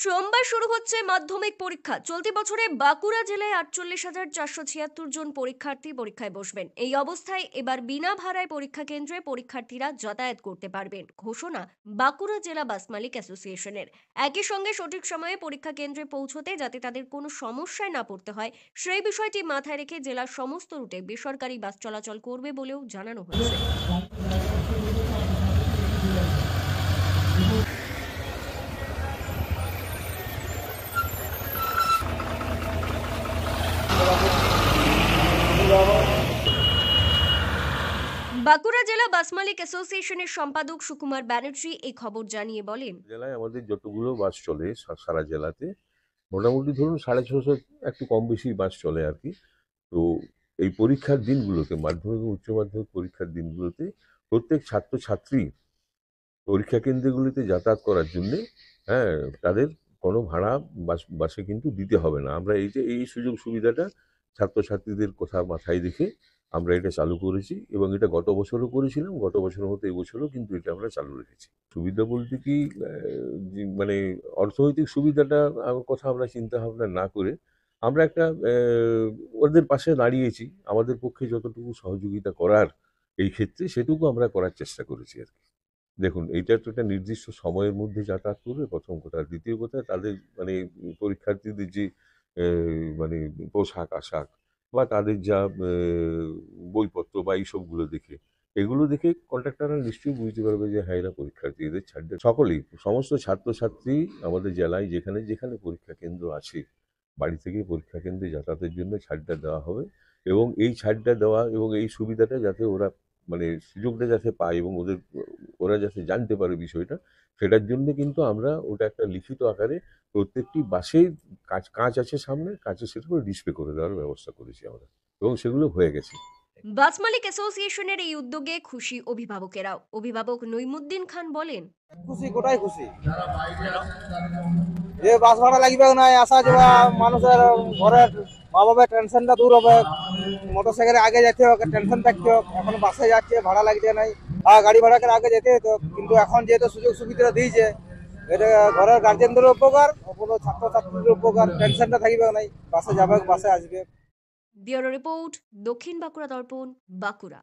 সোমবার শুরু হচ্ছে মাধ্যমিক পরীক্ষা। চলতি বছরে বাঁকুড়া জেলায় 48,476 জন পরীক্ষার্থী পরীক্ষায় বসবেন। এই অবস্থায় এবার বিনা ভাড়ায় পরীক্ষা কেন্দ্রে পরীক্ষার্থীরা যাতায়াত করতে পারবেন, ঘোষণা বাঁকুড়া জেলা বাস মালিক অ্যাসোসিয়েশনের। একই সঙ্গে সঠিক সময়ে পরীক্ষা কেন্দ্রে পৌঁছতে যাতে তাদের কোনো সমস্যায় না পড়তে হয়, সেই বিষয়টি মাথায় রেখে জেলার সমস্ত রুটে বেসরকারি বাস চলাচল করবে বলেও জানানো হয়েছে। বাঁকুড়া জেলা বাস মালিক অ্যাসোসিয়েশনের সম্পাদক সুকুমার ব্যানার্জি এই খবর জানিয়ে বলেন, জেলায় আমাদের যতগুলো বাস চলে সারা জেলাতে মোটামুটি ধরুন 650 একটু কম বেশি বাস চলে আর কি। তো এই পরীক্ষার দিনগুলোতে, মাধ্যমিক ও উচ্চ মাধ্যমিক পরীক্ষার দিনগুলোতে প্রত্যেক ছাত্রছাত্রী পরীক্ষা কেন্দ্রগুলিতে যাতায়াত করার জন্যে তাদের কোনো ভাড়া বাসে কিন্তু দিতে হবে না। আমরা এই সুযোগ সুবিধাটা ছাত্রছাত্রীদের কথা মাথায় রেখে আমরা এটা চালু করেছি এবং এটা গত বছরও করেছিলাম। গত বছরের মতো এবছরও কিন্তু এটা আমরা চালু রেখেছি। সুবিধা বলতে কি, মানে অর্থনৈতিক সুবিধাটা কথা আমরা চিন্তা ভাবনা না করে আমরা একটা ওদের পাশে দাঁড়িয়েছি। আমাদের পক্ষে যতটুকু সহযোগিতা করার এই ক্ষেত্রে সেটুকু আমরা করার চেষ্টা করেছি আর কি। দেখুন, এইটা তো একটা নির্দিষ্ট সময়ের মধ্যে যাতায়াত করবে, প্রথম কথা। দ্বিতীয় কথা, তাদের মানে পরীক্ষার্থীদের যে মানে পোশাক আশাক বা তাদের যা বইপত্র বা এইসবগুলো দেখে, এগুলো দেখে কন্ট্রাক্টররা নিশ্চয়ই বুঝতে পারবে যে হ্যাঁ, এরা পরীক্ষার্থী, এদের ছাড় দেয়। সকলেই, সমস্ত ছাত্রছাত্রী আমাদের জেলায় যেখানে যেখানে পরীক্ষা কেন্দ্র আছে, বাড়ি থেকে পরীক্ষা কেন্দ্রে যাতায়াতের জন্য ছাড়টা দেওয়া হবে এবং এই ছাড়টা দেওয়া এবং এই সুবিধাটা যাতে ওরা মানে সুযোগটা যাতে পায় এবং ওরা যাতে জানতে পারে বিষয়টা, সেটার জন্য কিন্তু আমরা ওটা একটা লিখিত আকারে প্রত্যেকটি বাসে কাঁচ আছে সামনে, কাঁচে সেটা করে ডিসপ্লে করে দেওয়ার ব্যবস্থা করেছি আমরা এবং সেগুলো হয়ে গেছে। বাস মালিক অ্যাসোসিয়েশনের এই উদ্যোগে খুশি অভিভাবকেরাও। অভিভাবক নইমুদ্দিন খান বলেন, খুশি, গোটাই খুশি। যে বাস ভাড়া লাগবে না, আসা যাওয়া মানুষের ঘরের মা বাবার টেনশনটা দূর হবে। মোটর সাইকেলে আগে যেতে হবে, টেনশন থাকতে হবে। এখন বাসে যাচ্ছে, ভাড়া লাগছে নাই। গাড়ি ভাড়া করে আগে যেতে হতো, কিন্তু এখন যেহেতু সুযোগ সুবিধা দিয়েছে, এটা ঘরের গার্জেনদের উপকার, কোনো ছাত্রছাত্রীদের উপকার। টেনশনটা থাকবে নাই, বাসে যাবে, বাসে আসবে। ব্যুরো রিপোর্ট, দক্ষিণ বাঁকুড়া দর্পণ, বাঁকুড়া।